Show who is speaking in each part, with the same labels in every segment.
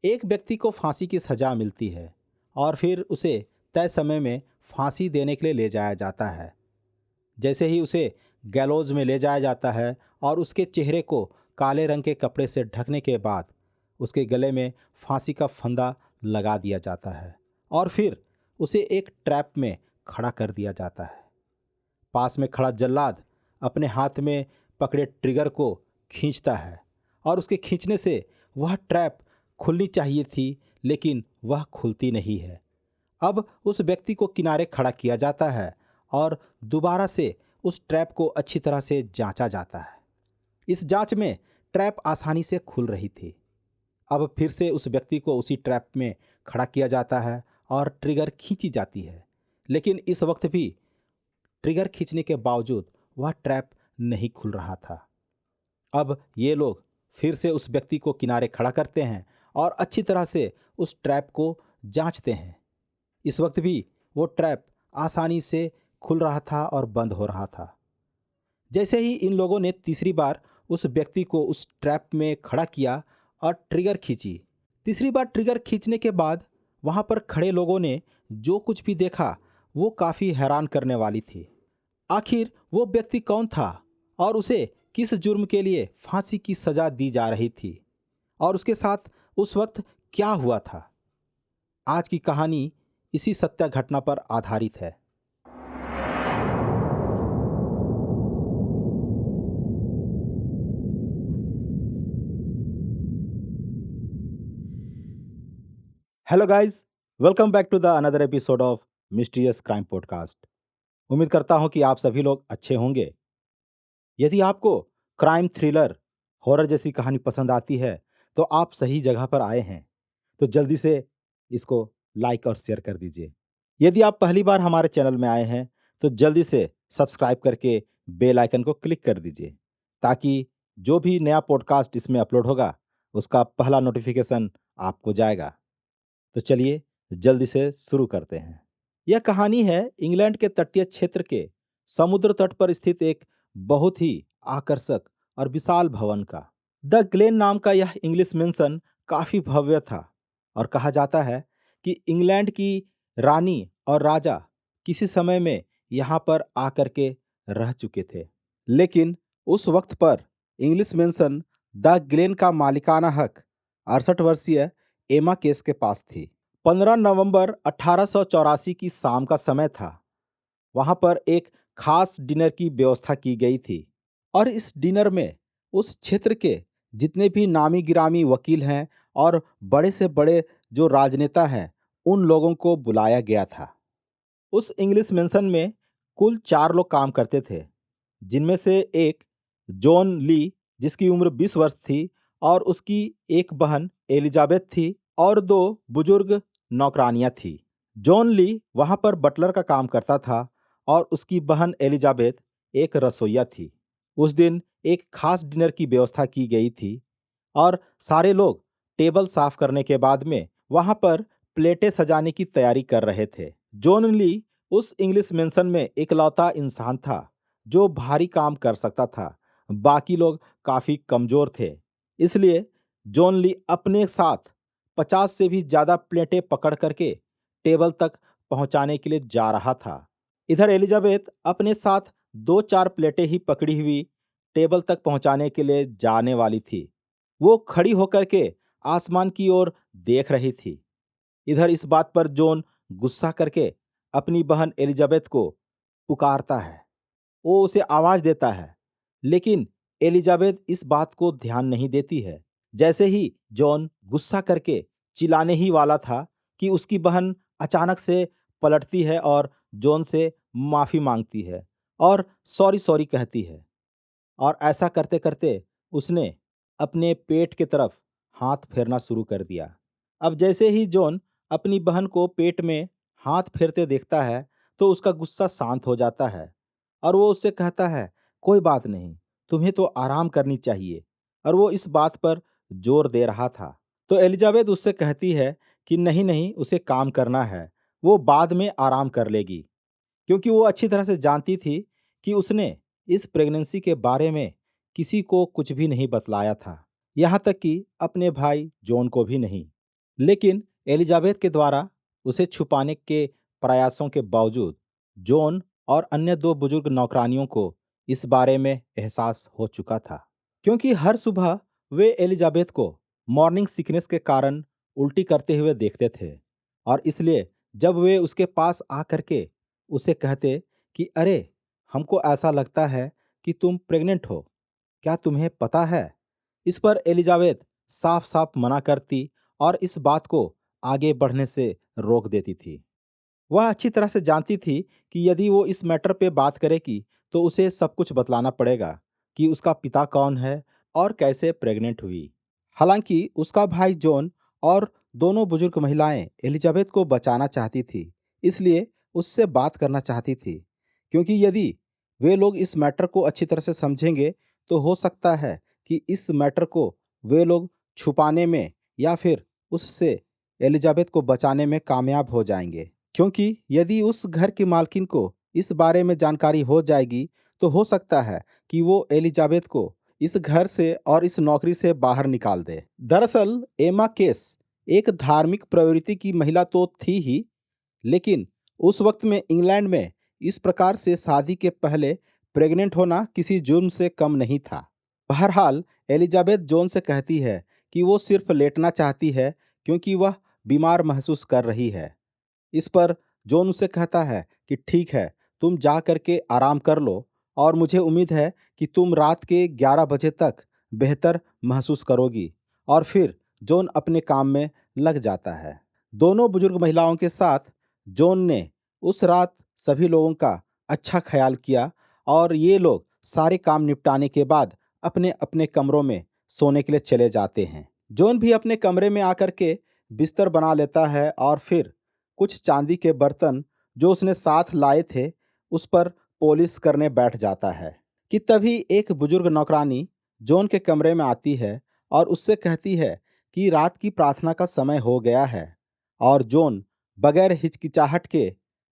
Speaker 1: एक व्यक्ति को फांसी की सजा मिलती है और फिर उसे तय समय में फांसी देने के लिए ले जाया जाता है। जैसे ही उसे गैलोज में ले जाया जाता है और उसके चेहरे को काले रंग के कपड़े से ढकने के बाद उसके गले में फांसी का फंदा लगा दिया जाता है और फिर उसे एक ट्रैप में खड़ा कर दिया जाता है। पास में खड़ा जल्लाद अपने हाथ में पकड़े ट्रिगर को खींचता है और उसके खींचने से वह ट्रैप खुलनी चाहिए थी, लेकिन वह खुलती नहीं है। अब उस व्यक्ति को किनारे खड़ा किया जाता है और दोबारा से उस ट्रैप को अच्छी तरह से जांचा जाता है। इस जांच में ट्रैप आसानी से खुल रही थी। अब फिर से उस व्यक्ति को उसी ट्रैप में खड़ा किया जाता है और ट्रिगर खींची जाती है, लेकिन इस वक्त भी ट्रिगर खींचने के बावजूद वह ट्रैप नहीं खुल रहा था। अब ये लोग फिर से उस व्यक्ति को किनारे खड़ा करते हैं और अच्छी तरह से उस ट्रैप को जांचते हैं। इस वक्त भी वो ट्रैप आसानी से खुल रहा था और बंद हो रहा था। जैसे ही इन लोगों ने तीसरी बार उस व्यक्ति को उस ट्रैप में खड़ा किया और ट्रिगर खींची, तीसरी बार ट्रिगर खींचने के बाद वहां पर खड़े लोगों ने जो कुछ भी देखा वो काफ़ी हैरान करने वाली थी। आखिर वो व्यक्ति कौन था और उसे किस जुर्म के लिए फांसी की सजा दी जा रही थी और उसके साथ उस वक्त क्या हुआ था? आज की कहानी इसी सत्य घटना पर आधारित है। Hello guys, welcome back to the another episode of mysterious crime podcast. उम्मीद करता हूं कि आप सभी लोग अच्छे होंगे। यदि आपको क्राइम थ्रिलर, हॉरर जैसी कहानी पसंद आती है तो आप सही जगह पर आए हैं। तो जल्दी से इसको लाइक और शेयर कर दीजिए। यदि आप पहली बार हमारे चैनल में आए हैं तो जल्दी से सब्सक्राइब करके बेल आइकन को क्लिक कर दीजिए, ताकि जो भी नया पॉडकास्ट इसमें अपलोड होगा उसका पहला नोटिफिकेशन आपको जाएगा। तो चलिए जल्दी से शुरू करते हैं। यह कहानी है इंग्लैंड के तटीय क्षेत्र के समुद्र तट पर स्थित एक बहुत ही आकर्षक और विशाल भवन का। द ग्लेन नाम का यह इंग्लिश मेंशन काफी भव्य था और कहा जाता है कि इंग्लैंड की रानी और राजा किसी समय में यहाँ पर आकर के रह चुके थे। लेकिन उस वक्त पर इंग्लिश मेंशन द ग्लेन का मालिकाना हक 68 वर्षीय एमा केस के पास थी। 15 नवंबर 1884 की शाम का समय था। वहां पर एक खास डिनर की व्यवस्था की गई थी और इस डिनर में उस क्षेत्र के जितने भी नामी गिरामी वकील हैं और बड़े से बड़े जो राजनेता हैं, उन लोगों को बुलाया गया था। उस इंग्लिश मेंशन में कुल 4 लोग काम करते थे, जिनमें से एक जॉन ली, जिसकी उम्र 20 वर्ष थी, और उसकी एक बहन एलिजाबेथ थी और 2 बुजुर्ग नौकरानियां थी। जॉन ली वहां पर बटलर का काम करता था और उसकी बहन एलिजाबेथ एक रसोइया थी। उस दिन एक खास डिनर की व्यवस्था की गई थी और सारे लोग टेबल साफ करने के बाद में वहां पर प्लेटें सजाने की तैयारी कर रहे थे। जॉन ली उस इंग्लिश मेंशन में इकलौता इंसान था जो भारी काम कर सकता था। बाकी लोग काफी कमजोर थे, इसलिए जॉन ली अपने साथ 50 से भी ज्यादा प्लेटें पकड़ करके टेबल तक पहुंचाने के लिए जा रहा था। इधर एलिजाबेथ अपने साथ 2-4 प्लेटें ही पकड़ी हुई टेबल तक पहुंचाने के लिए जाने वाली थी। वो खड़ी होकर के आसमान की ओर देख रही थी। इधर इस बात पर जॉन गुस्सा करके अपनी बहन एलिजाबेथ को पुकारता है। वो उसे आवाज देता है, लेकिन एलिजाबेथ इस बात को ध्यान नहीं देती है। जैसे ही जॉन गुस्सा करके चिल्लाने ही वाला था कि उसकी बहन अचानक से पलटती है और जॉन से माफी मांगती है और सॉरी सॉरी कहती है। और ऐसा करते करते उसने अपने पेट की तरफ हाथ फेरना शुरू कर दिया। अब जैसे ही जॉन अपनी बहन को पेट में हाथ फेरते देखता है तो उसका गुस्सा शांत हो जाता है और वो उससे कहता है, कोई बात नहीं, तुम्हें तो आराम करनी चाहिए। और वो इस बात पर जोर दे रहा था। तो एलिजाबेथ उससे कहती है कि नहीं नहीं, उसे काम करना है, वो बाद में आराम कर लेगी, क्योंकि वो अच्छी तरह से जानती थी कि उसने इस प्रेगनेंसी के बारे में किसी को कुछ भी नहीं बतलाया था, यहाँ तक कि अपने भाई जॉन को भी नहीं। लेकिन एलिजाबेथ के द्वारा उसे छुपाने के प्रयासों के बावजूद जॉन और अन्य दो बुजुर्ग नौकरानियों को इस बारे में एहसास हो चुका था, क्योंकि हर सुबह वे एलिजाबेथ को मॉर्निंग सिकनेस के कारण उल्टी करते हुए देखते थे। और इसलिए जब वे उसके पास आकर के उसे कहते कि अरे, हमको ऐसा लगता है कि तुम प्रेग्नेंट हो, क्या तुम्हें पता है? इस पर एलिजाबेथ साफ साफ मना करती और इस बात को आगे बढ़ने से रोक देती थी। वह अच्छी तरह से जानती थी कि यदि वो इस मैटर पे बात करेगी तो उसे सब कुछ बतलाना पड़ेगा कि उसका पिता कौन है और कैसे प्रेग्नेंट हुई। हालांकि उसका भाई जॉन और दोनों बुजुर्ग महिलाएं एलिजाबेथ को बचाना चाहती थी, इसलिए उससे बात करना चाहती थी, क्योंकि यदि वे लोग इस मैटर को अच्छी तरह से समझेंगे तो हो सकता है कि इस मैटर को वे लोग छुपाने में या फिर उससे एलिजाबेथ को बचाने में कामयाब हो जाएंगे। क्योंकि यदि उस घर की मालकिन को इस बारे में जानकारी हो जाएगी तो हो सकता है कि वो एलिजाबेथ को इस घर से और इस नौकरी से बाहर निकाल दे। दरअसल एमा केस एक धार्मिक प्रवृत्ति की महिला तो थी ही, लेकिन उस वक्त में इंग्लैंड में इस प्रकार से शादी के पहले प्रेग्नेंट होना किसी जुर्म से कम नहीं था। बहरहाल एलिजाबेथ जॉन से कहती है कि वो सिर्फ लेटना चाहती है क्योंकि वह बीमार महसूस कर रही है। इस पर जॉन उससे कहता है कि ठीक है, तुम जा करके आराम कर लो और मुझे उम्मीद है कि तुम रात के 11 बजे तक बेहतर महसूस करोगी। और फिर जॉन अपने काम में लग जाता है। दोनों बुजुर्ग महिलाओं के साथ जॉन ने उस रात सभी लोगों का अच्छा ख्याल किया और ये लोग सारे काम निपटाने के बाद अपने अपने कमरों में सोने के लिए चले जाते हैं। जॉन भी अपने कमरे में आकर के बिस्तर बना लेता है और फिर कुछ चांदी के बर्तन जो उसने साथ लाए थे उस पर पॉलिश करने बैठ जाता है कि तभी एक बुजुर्ग नौकरानी जॉन के कमरे में आती है और उससे कहती है कि रात की प्रार्थना का समय हो गया है। और जॉन बगैर हिचकिचाहट के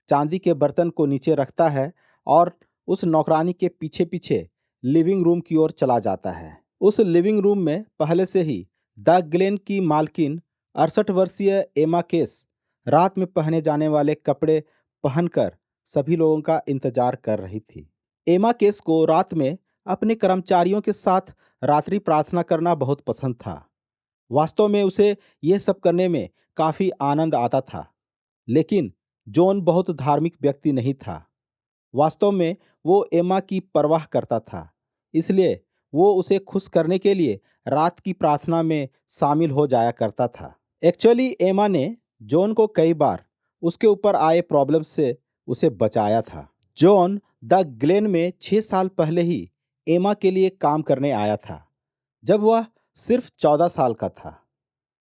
Speaker 1: चांदी के बर्तन को नीचे रखता है और उस नौकरानी के पीछे पीछे लिविंग रूम की ओर चला जाता है। उस लिविंग रूम में पहले से ही द ग्लेन की मालकिन 68 वर्षीय एमा केस रात में पहने जाने वाले कपड़े पहनकर सभी लोगों का इंतजार कर रही थी। एमा केस को रात में अपने कर्मचारियों के साथ रात्रि प्रार्थना करना बहुत पसंद था। वास्तव में उसे यह सब करने में काफी आनंद आता था, लेकिन जॉन बहुत धार्मिक व्यक्ति नहीं था। वास्तव में वो एमा की परवाह करता था, इसलिए वो उसे खुश करने के लिए रात की प्रार्थना में शामिल हो जाया करता था। एक्चुअली एमा ने जॉन को कई बार उसके ऊपर आए प्रॉब्लम से उसे बचाया था। जॉन द ग्लेन में 6 साल पहले ही एमा के लिए काम करने आया था, जब वह सिर्फ 14 साल का था।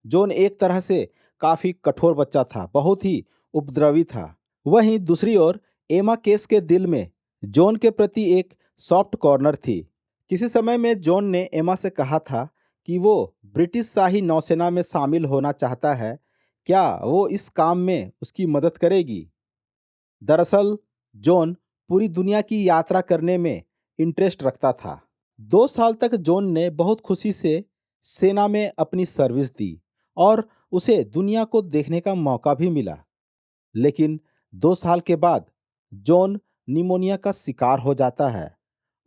Speaker 1: जॉन एक तरह से काफी कठोर बच्चा था, बहुत ही उपद्रवी था। वहीं दूसरी ओर एमा केस के दिल में जॉन के प्रति एक सॉफ्ट कॉर्नर थी। किसी समय में जॉन ने एमा से कहा था कि वो ब्रिटिश शाही नौसेना में शामिल होना चाहता है, क्या वो इस काम में उसकी मदद करेगी? दरअसल जॉन पूरी दुनिया की यात्रा करने में इंटरेस्ट रखता था। 2 साल तक जॉन ने बहुत खुशी से सेना में अपनी सर्विस दी और उसे दुनिया को देखने का मौका भी मिला। लेकिन 2 साल के बाद जॉन निमोनिया का शिकार हो जाता है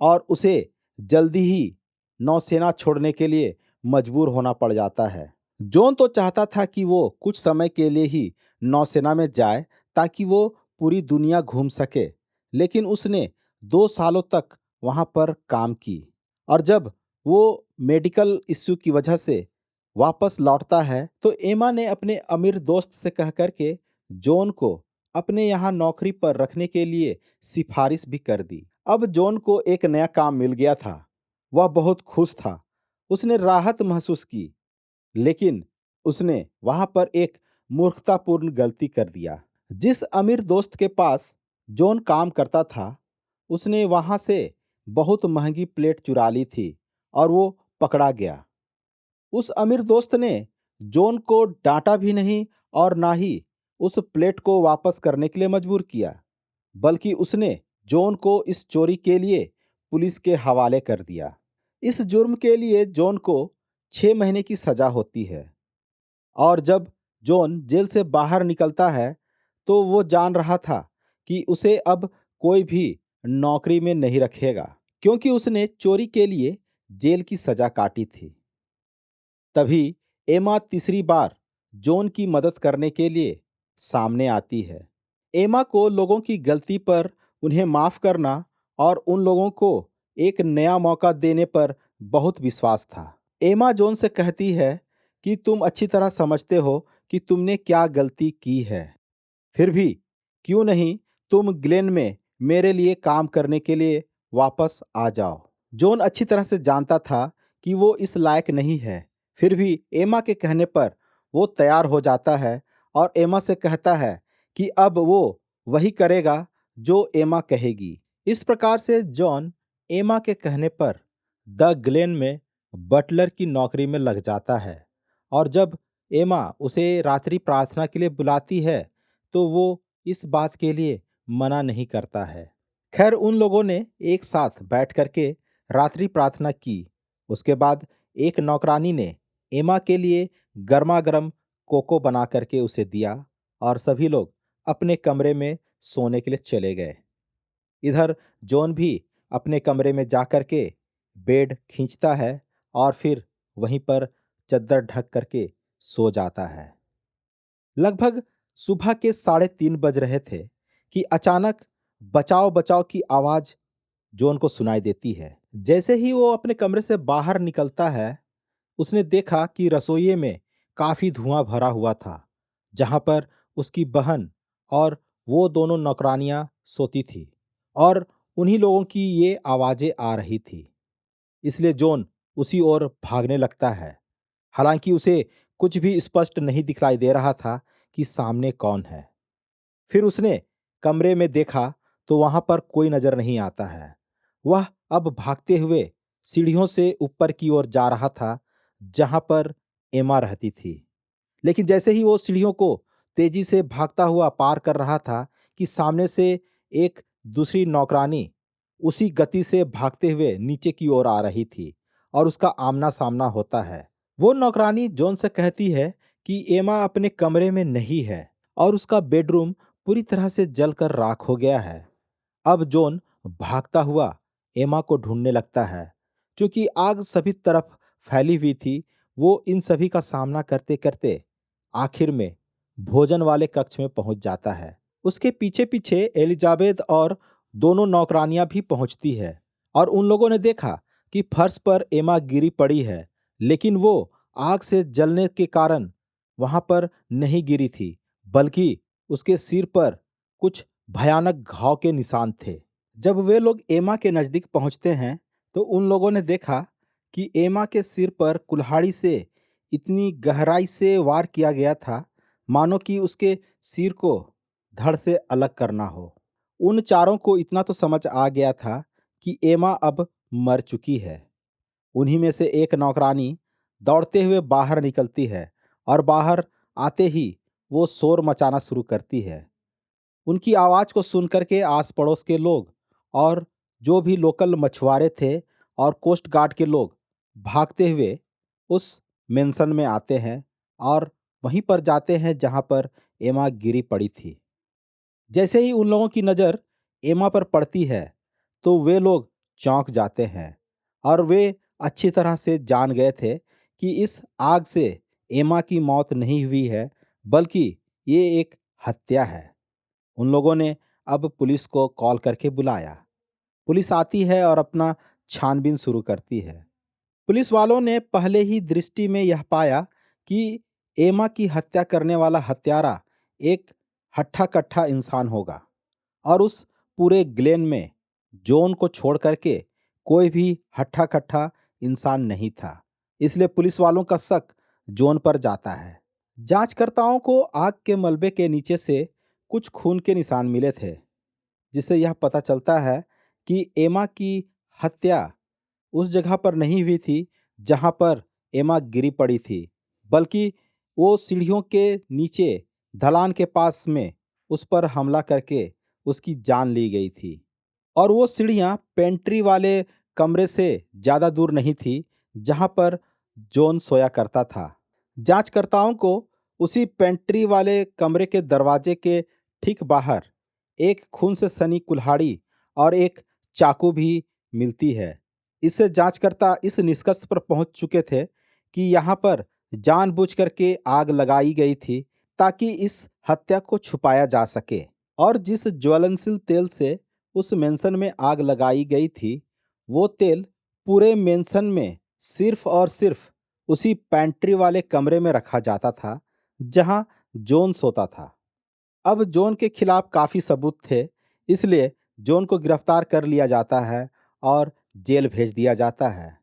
Speaker 1: और उसे जल्दी ही नौसेना छोड़ने के लिए मजबूर होना पड़ जाता है। जॉन तो चाहता था कि वो कुछ समय के लिए ही नौसेना में जाए ताकि वो पूरी दुनिया घूम सके, लेकिन उसने 2 सालों तक वहां पर काम की और जब वो मेडिकल इश्यू की वजह से वापस लौटता है तो एमा ने अपने अमीर दोस्त से कह करके जॉन को अपने यहाँ नौकरी पर रखने के लिए सिफारिश भी कर दी। अब जॉन को एक नया काम मिल गया था। वह बहुत खुश था। उसने राहत महसूस की, लेकिन उसने वहां पर एक मूर्खतापूर्ण गलती कर दिया। जिस अमीर दोस्त के पास जॉन काम करता था, उसने वहां से बहुत महंगी प्लेट चुरा ली थी और वो पकड़ा गया। उस अमीर दोस्त ने जॉन को डांटा भी नहीं और ना ही उस प्लेट को वापस करने के लिए मजबूर किया, बल्कि उसने जॉन को इस चोरी के लिए पुलिस के हवाले कर दिया। इस जुर्म के लिए जॉन को 6 महीने की सजा होती है और जब जॉन जेल से बाहर निकलता है तो वो जान रहा था कि उसे अब कोई भी नौकरी में नहीं रखेगा, क्योंकि उसने चोरी के लिए जेल की सजा काटी थी। तभी एमा तीसरी बार जॉन की मदद करने के लिए सामने आती है। एमा को लोगों की गलती पर उन्हें माफ करना और उन लोगों को एक नया मौका देने पर बहुत विश्वास था। एमा जॉन से कहती है कि तुम अच्छी तरह समझते हो कि तुमने क्या गलती की है, फिर भी क्यों नहीं तुम ग्लेन में मेरे लिए काम करने के लिए वापस आ जाओ। जॉन अच्छी तरह से जानता था कि वो इस लायक नहीं है, फिर भी एमा के कहने पर वो तैयार हो जाता है और एमा से कहता है कि अब वो वही करेगा जो एमा कहेगी। इस प्रकार से जॉन एमा के कहने पर द ग्लेन में बटलर की नौकरी में लग जाता है, और जब एमा उसे रात्रि प्रार्थना के लिए बुलाती है तो वो इस बात के लिए मना नहीं करता है। खैर, उन लोगों ने एक साथ बैठ करके रात्रि प्रार्थना की। उसके बाद एक नौकरानी ने एमा के लिए गर्मा गर्म कोको बना करके उसे दिया और सभी लोग अपने कमरे में सोने के लिए चले गए। इधर जॉन भी अपने कमरे में जा करके बेड खींचता है और फिर वहीं पर चद्दर ढक करके सो जाता है। लगभग सुबह के 3:30 बज रहे थे कि अचानक बचाओ बचाओ की आवाज जॉन को सुनाई देती है। जैसे ही वो अपने कमरे से बाहर निकलता है, उसने देखा कि रसोई में काफी धुआं भरा हुआ था, जहां पर उसकी बहन और वो दोनों नौकरानियां सोती थी, और उन्हीं लोगों की ये आवाजें आ रही थी। इसलिए जॉन उसी ओर भागने लगता है। हालांकि उसे कुछ भी स्पष्ट नहीं दिखलाई दे रहा था कि सामने कौन है। फिर उसने कमरे में देखा तो वहां पर कोई नजर नहीं आता है। वह अब भागते हुए सीढ़ियों से ऊपर की ओर जा रहा था, जहां पर एमा रहती थी। लेकिन जैसे ही वो सीढ़ियों को तेजी से भागता हुआ पार कर रहा था कि सामने से एक दूसरी नौकरानी उसी गति से भागते हुए नीचे की ओर आ रही थी और उसका आमना सामना होता है। वो नौकरानी जॉन से कहती है कि एमा अपने कमरे में नहीं है और उसका बेडरूम पूरी तरह से जलकर राख हो गया है। अब जॉन भागता हुआ एमा को ढूंढने लगता है। क्योंकि आग सभी तरफ फैली हुई थी, वो इन सभी का सामना करते करते आखिर में भोजन वाले कक्ष में पहुंच जाता है। उसके पीछे पीछे एलिजाबेथ और दोनों नौकरानियां भी पहुंचती है, और उन लोगों ने देखा कि फर्श पर एमा गिरी पड़ी है, लेकिन वो आग से जलने के कारण वहां पर नहीं गिरी थी, बल्कि उसके सिर पर कुछ भयानक घाव के निशान थे। जब वे लोग एमा के नजदीक पहुंचते हैं तो उन लोगों ने देखा कि एमा के सिर पर कुल्हाड़ी से इतनी गहराई से वार किया गया था, मानो कि उसके सिर को धड़ से अलग करना हो। उन चारों को इतना तो समझ आ गया था कि एमा अब मर चुकी है। उन्हीं में से एक नौकरानी दौड़ते हुए बाहर निकलती है और बाहर आते ही वो शोर मचाना शुरू करती है। उनकी आवाज़ को सुनकर के आस पड़ोस के लोग और जो भी लोकल मछुआरे थे और कोस्ट गार्ड के लोग भागते हुए उस मेंशन में आते हैं और वहीं पर जाते हैं जहां पर एमा गिरी पड़ी थी। जैसे ही उन लोगों की नज़र एमा पर पड़ती है तो वे लोग चौंक जाते हैं, और वे अच्छी तरह से जान गए थे कि इस आग से एमा की मौत नहीं हुई है, बल्कि ये एक हत्या है। उन लोगों ने अब पुलिस को कॉल करके बुलाया। पुलिस आती है और अपना छानबीन शुरू करती है। पुलिस वालों ने पहले ही दृष्टि में यह पाया कि एमा की हत्या करने वाला हत्यारा एक हट्ठा कट्ठा इंसान होगा, और उस पूरे ग्लेन में जॉन को छोड़ करके कोई भी हट्ठा कट्ठा इंसान नहीं था। इसलिए पुलिस वालों का शक जॉन पर जाता है। जांचकर्ताओं को आग के मलबे के नीचे से कुछ खून के निशान मिले थे, जिससे यह पता चलता है कि एमा की हत्या उस जगह पर नहीं हुई थी जहां पर एमा गिरी पड़ी थी, बल्कि वो सीढ़ियों के नीचे ढलान के पास में उस पर हमला करके उसकी जान ली गई थी। और वो सीढ़ियां पेंट्री वाले कमरे से ज़्यादा दूर नहीं थी जहां पर जॉन सोया करता था। जांचकर्ताओं को उसी पेंट्री वाले कमरे के दरवाजे के ठीक बाहर एक खून से सनी कुल्हाड़ी और एक चाकू भी मिलती है। इससे जांचकर्ता इस निष्कर्ष पर पहुंच चुके थे कि यहाँ पर जानबूझकर के आग लगाई गई थी ताकि इस हत्या को छुपाया जा सके। और जिस ज्वलनशील तेल से उस मेंशन में आग लगाई गई थी, वो तेल पूरे मेंशन में सिर्फ और सिर्फ उसी पैंट्री वाले कमरे में रखा जाता था जहां जॉन सोता था। अब जॉन के खिलाफ काफी सबूत थे, इसलिए जॉन को गिरफ्तार कर लिया जाता है और जेल भेज दिया जाता है।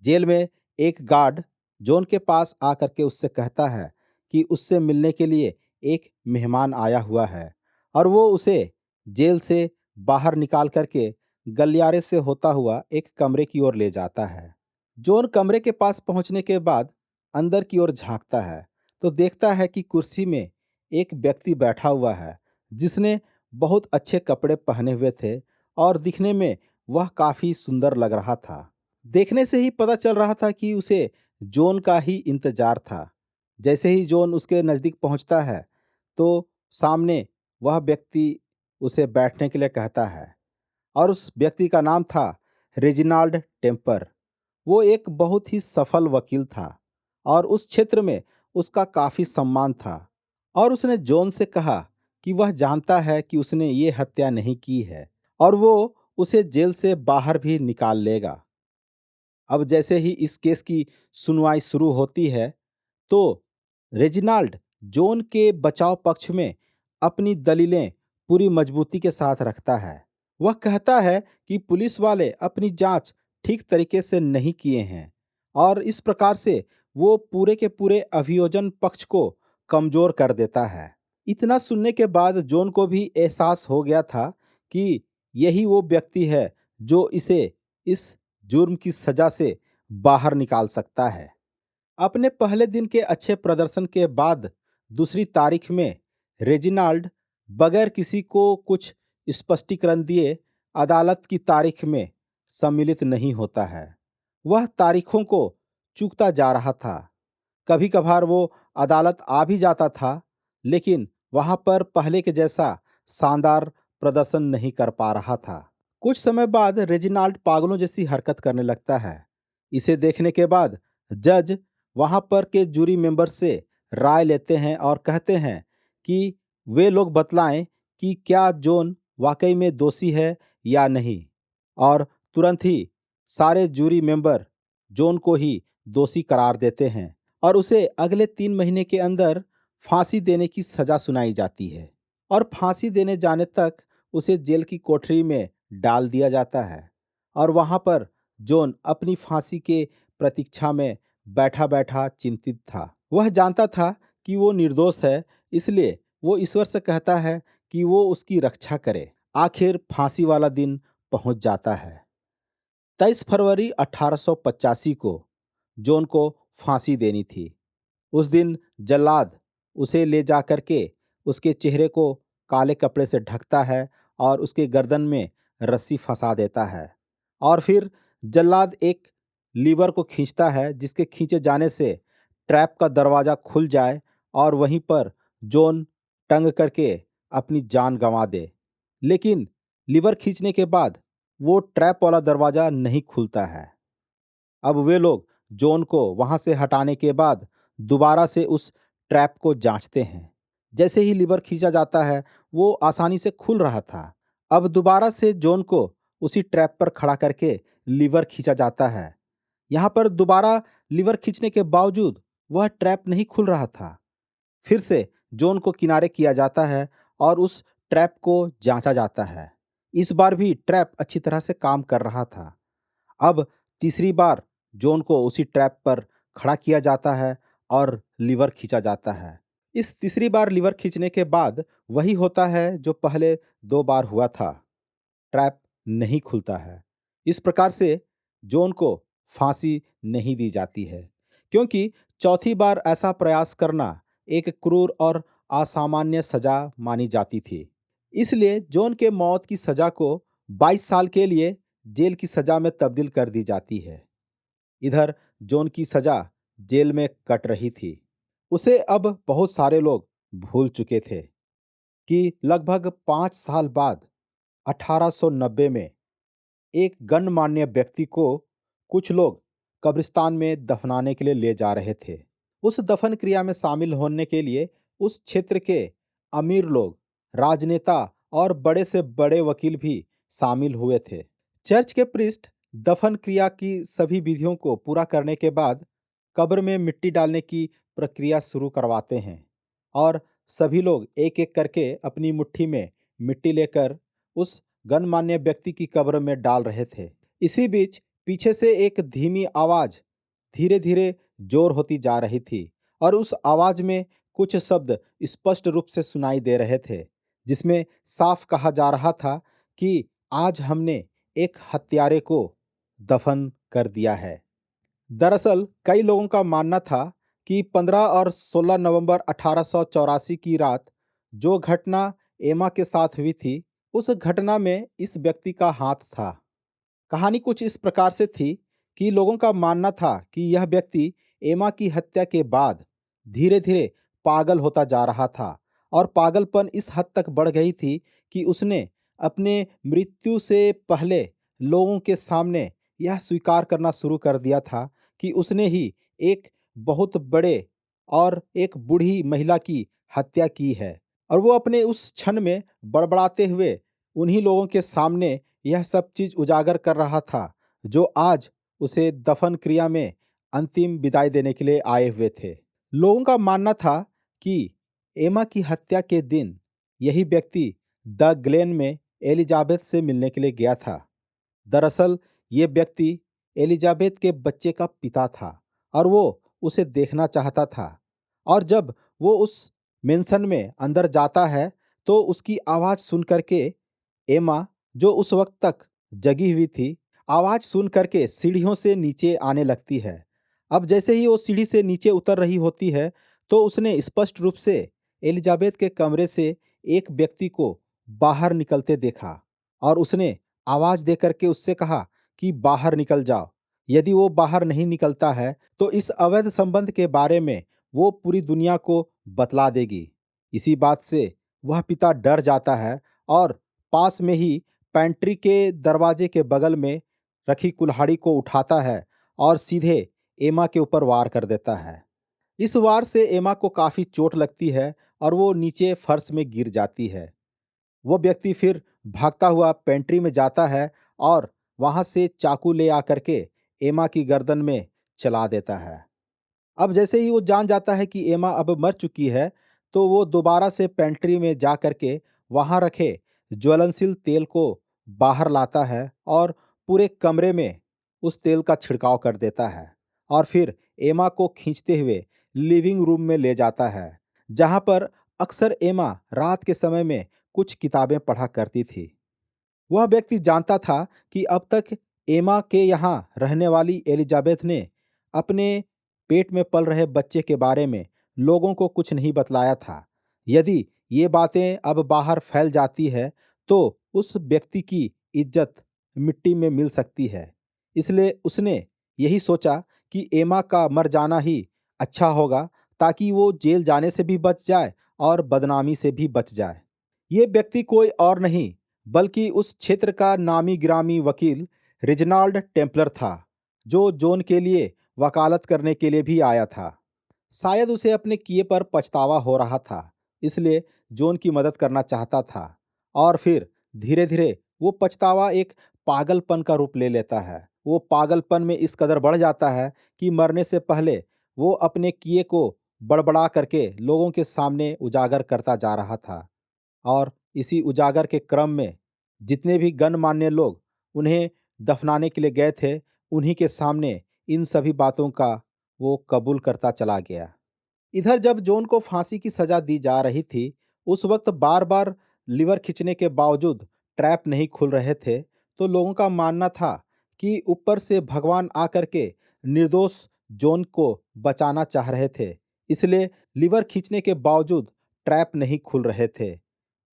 Speaker 1: जेल में एक गार्ड जॉन के पास आकर के उससे कहता है कि उससे मिलने के लिए एक मेहमान आया हुआ है और वो उसे जेल से बाहर निकाल करके गलियारे से होता हुआ एक कमरे की ओर ले जाता है। जॉन कमरे के पास पहुंचने के बाद अंदर की ओर झांकता है तो देखता है कि कुर्सी में एक व्यक्ति बैठा हुआ है जिसने बहुत अच्छे कपड़े पहने हुए थे और दिखने में वह काफी सुंदर लग रहा था। देखने से ही पता चल रहा था कि उसे जॉन का ही इंतजार था। जैसे ही जॉन उसके नज़दीक पहुंचता है तो सामने वह व्यक्ति उसे बैठने के लिए कहता है और उस व्यक्ति का नाम था रेजिनाल्ड टेम्पर। वो एक बहुत ही सफल वकील था और उस क्षेत्र में उसका काफ़ी सम्मान था। और उसने जॉन से कहा कि वह जानता है कि उसने ये हत्या नहीं की है और वो उसे जेल से बाहर भी निकाल लेगा। अब जैसे ही इस केस की सुनवाई शुरू होती है तो रेजिनाल्ड जॉन के बचाव पक्ष में अपनी दलीलें पूरी मजबूती के साथ रखता है। वह कहता है कि पुलिस वाले अपनी जांच ठीक तरीके से नहीं किए हैं और इस प्रकार से वो पूरे के पूरे अभियोजन पक्ष को कमजोर कर देता है। इतना सुनने के बाद जॉन को भी एहसास हो गया था कि यही वो व्यक्ति है जो इसे इस जुर्म की सजा से बाहर निकाल सकता है। अपने पहले दिन के अच्छे प्रदर्शन के बाद दूसरी तारीख में रेजिनाल्ड बगैर किसी को कुछ स्पष्टीकरण दिए अदालत की तारीख में सम्मिलित नहीं होता है। वह तारीखों को चूकता जा रहा था। कभी कभार वो अदालत आ भी जाता था, लेकिन वहां पर पहले के जैसा शानदार प्रदर्शन नहीं कर पा रहा था। कुछ समय बाद रेजिनाल्ड पागलों जैसी हरकत करने लगता है। इसे देखने के बाद जज वहां पर के जूरी मेंबर से राय लेते हैं और कहते हैं कि वे लोग बतलाएं कि क्या जॉन वाकई में दोषी है या नहीं। और तुरंत ही सारे जूरी मेंबर जॉन को ही दोषी करार देते हैं और उसे अगले 3 महीने के अंदर फांसी देने की सजा सुनाई जाती है। और फांसी देने जाने तक उसे जेल की कोठरी में डाल दिया जाता है और वहां पर जॉन अपनी फांसी के प्रतीक्षा में बैठा बैठा चिंतित था। वह जानता था कि वो निर्दोष है, इसलिए वो ईश्वर से कहता है कि वो उसकी रक्षा करे। आखिर फांसी वाला दिन पहुंच जाता है। 23 फरवरी 1885 को जॉन को फांसी देनी थी। उस दिन जल्लाद उसे ले जा करके उसके चेहरे को काले कपड़े से ढकता है और उसके गर्दन में रस्सी फंसा देता है। और फिर जल्लाद एक लीवर को खींचता है जिसके खींचे जाने से ट्रैप का दरवाज़ा खुल जाए और वहीं पर जॉन टंग करके अपनी जान गंवा दे। लेकिन लीवर खींचने के बाद वो ट्रैप वाला दरवाज़ा नहीं खुलता है। अब वे लोग जॉन को वहां से हटाने के बाद दोबारा से उस ट्रैप को जांचते हैं। जैसे ही लीवर खींचा जाता है वो आसानी से खुल रहा था। अब दोबारा से जॉन को उसी ट्रैप पर खड़ा करके लीवर खींचा जाता है। यहाँ पर दोबारा लीवर खींचने के बावजूद वह ट्रैप नहीं खुल रहा था। फिर से जॉन को किनारे किया जाता है और उस ट्रैप को जांचा जाता है। इस बार भी ट्रैप अच्छी तरह से काम कर रहा था। अब तीसरी बार जॉन को उसी ट्रैप पर खड़ा किया जाता है और लीवर खींचा जाता है। इस तीसरी बार लीवर खींचने के बाद वही होता है जो पहले 2 बार हुआ था। ट्रैप नहीं खुलता है। इस प्रकार से जॉन को फांसी नहीं दी जाती है, क्योंकि चौथी बार ऐसा प्रयास करना एक क्रूर और असामान्य सजा मानी जाती थी। इसलिए जॉन के मौत की सजा को 22 साल के लिए जेल की सजा में तब्दील कर दी जाती है। इधर जॉन की सजा जेल में कट रही थी। उसे अब बहुत सारे लोग भूल चुके थे कि लगभग 5 साल बाद 1890 में एक गणमान्य व्यक्ति को कुछ लोग कब्रिस्तान में दफनाने के लिए ले जा रहे थे। उस दफन क्रिया में शामिल होने के लिए उस क्षेत्र के अमीर लोग, राजनेता और बड़े से बड़े वकील भी शामिल हुए थे। चर्च के प्रीस्ट दफन क्रिया की सभी विधियों को पूरा करने के बाद कब्र में मिट्टी डालने की प्रक्रिया शुरू करवाते हैं और सभी लोग एक एक करके अपनी मुट्ठी में मिट्टी लेकर उस गणमान्य व्यक्ति की कब्र में डाल रहे थे। इसी बीच पीछे से एक धीमी आवाज धीरे धीरे जोर होती जा रही थी और उस आवाज में कुछ शब्द स्पष्ट रूप से सुनाई दे रहे थे, जिसमें साफ कहा जा रहा था कि आज हमने एक हत्यारे को दफन कर दिया है। दरअसल कई लोगों का मानना था कि 15 और 16 नवंबर 1884 की रात जो घटना एमा के साथ हुई थी, उस घटना में इस व्यक्ति का हाथ था। कहानी कुछ इस प्रकार से थी कि लोगों का मानना था कि यह व्यक्ति एमा की हत्या के बाद धीरे धीरे पागल होता जा रहा था और पागलपन इस हद तक बढ़ गई थी कि उसने अपने मृत्यु से पहले लोगों के सामने यह स्वीकार करना शुरू कर दिया था कि उसने ही एक बहुत बड़े और एक बूढ़ी महिला की हत्या की है। और वो अपने उस क्षण में बड़बड़ाते हुए उन्हीं लोगों के सामने यह सब चीज उजागर कर रहा था जो आज उसे दफन क्रिया में अंतिम विदाई देने के लिए आए हुए थे। लोगों का मानना था कि एमा की हत्या के दिन यही व्यक्ति द ग्लेन में एलिजाबेथ से मिलने के लिए गया था। दरअसल ये व्यक्ति एलिजाबेथ के बच्चे का पिता था और वो उसे देखना चाहता था। और जब वो उस मेंशन में अंदर जाता है तो उसकी आवाज़ सुन करके एमा, जो उस वक्त तक जगी हुई थी, आवाज़ सुन करके सीढ़ियों से नीचे आने लगती है। अब जैसे ही वो सीढ़ी से नीचे उतर रही होती है तो उसने स्पष्ट रूप से एलिजाबेथ के कमरे से एक व्यक्ति को बाहर निकलते देखा और उसने आवाज़ दे करके उससे कहा कि बाहर निकल जाओ। यदि वो बाहर नहीं निकलता है तो इस अवैध संबंध के बारे में वो पूरी दुनिया को बतला देगी। इसी बात से वह पिता डर जाता है और पास में ही पैंट्री के दरवाजे के बगल में रखी कुल्हाड़ी को उठाता है और सीधे एमा के ऊपर वार कर देता है। इस वार से एमा को काफ़ी चोट लगती है और वो नीचे फर्श में गिर जाती है। वो व्यक्ति फिर भागता हुआ पेंट्री में जाता है और वहां से चाकू ले आकर के एमा की गर्दन में चला देता है। अब जैसे ही वो जान जाता है कि एमा अब मर चुकी है तो वो दोबारा से पेंट्री में जा करके वहां रखे ज्वलनशील तेल को बाहर लाता है और पूरे कमरे में उस तेल का छिड़काव कर देता है और फिर एमा को खींचते हुए लिविंग रूम में ले जाता है, जहां पर अक्सर एमा रात के समय में कुछ किताबें पढ़ा करती थी। वह व्यक्ति जानता था कि अब तक एमा के यहाँ रहने वाली एलिजाबेथ ने अपने पेट में पल रहे बच्चे के बारे में लोगों को कुछ नहीं बतलाया था। यदि ये बातें अब बाहर फैल जाती है तो उस व्यक्ति की इज्जत मिट्टी में मिल सकती है। इसलिए उसने यही सोचा कि एमा का मर जाना ही अच्छा होगा, ताकि वो जेल जाने से भी बच जाए और बदनामी से भी बच जाए। ये व्यक्ति कोई और नहीं बल्कि उस क्षेत्र का नामी गिरामी वकील रिजनाल्ड टेम्पलर था, जो जॉन के लिए वकालत करने के लिए भी आया था। शायद उसे अपने किए पर पछतावा हो रहा था, इसलिए जॉन की मदद करना चाहता था। और फिर धीरे धीरे वो पछतावा एक पागलपन का रूप ले लेता है। वो पागलपन में इस कदर बढ़ जाता है कि मरने से पहले वो अपने किए को बड़बड़ा करके लोगों के सामने उजागर करता जा रहा था। और इसी उजागर के क्रम में जितने भी गणमान्य लोग उन्हें दफनाने के लिए गए थे, उन्हीं के सामने इन सभी बातों का वो कबूल करता चला गया। इधर जब जॉन को फांसी की सजा दी जा रही थी, उस वक्त बार बार लीवर खींचने के बावजूद ट्रैप नहीं खुल रहे थे, तो लोगों का मानना था कि ऊपर से भगवान आकर के निर्दोष जॉन को बचाना चाह रहे थे, इसलिए लीवर खींचने के बावजूद ट्रैप नहीं खुल रहे थे।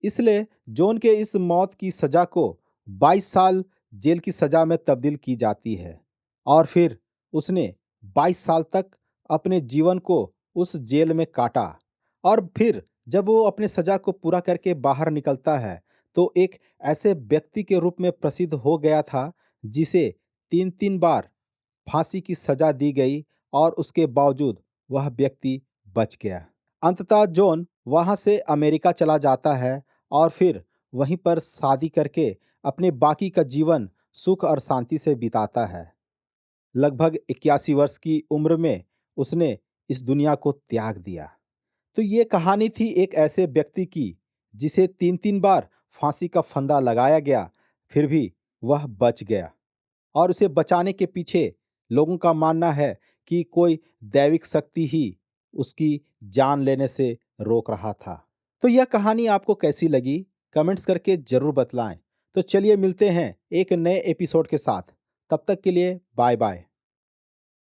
Speaker 1: इसलिए जॉन के इस मौत की सजा को 22 साल जेल की सजा में तब्दील की जाती है और फिर उसने 22 साल तक अपने जीवन को उस जेल में काटा और फिर जब वो अपने सजा को पूरा करके बाहर निकलता है तो एक ऐसे व्यक्ति के रूप में प्रसिद्ध हो गया था जिसे 3-3 बार फांसी की सजा दी गई और उसके बावजूद वह व्यक्ति बच गया। अंततः जॉन वहां से अमेरिका चला जाता है और फिर वहीं पर शादी करके अपने बाकी का जीवन सुख और शांति से बिताता है। लगभग 81 वर्ष की उम्र में उसने इस दुनिया को त्याग दिया। तो ये कहानी थी एक ऐसे व्यक्ति की जिसे 3-3 बार फांसी का फंदा लगाया गया, फिर भी वह बच गया और उसे बचाने के पीछे लोगों का मानना है कि कोई दैविक शक्ति ही उसकी जान लेने से रोक रहा था। तो यह कहानी आपको कैसी लगी? कमेंट्स करके ज़रूर बतलाएं। तो चलिए मिलते हैं एक नए एपिसोड के साथ। तब तक के लिए बाय बाय।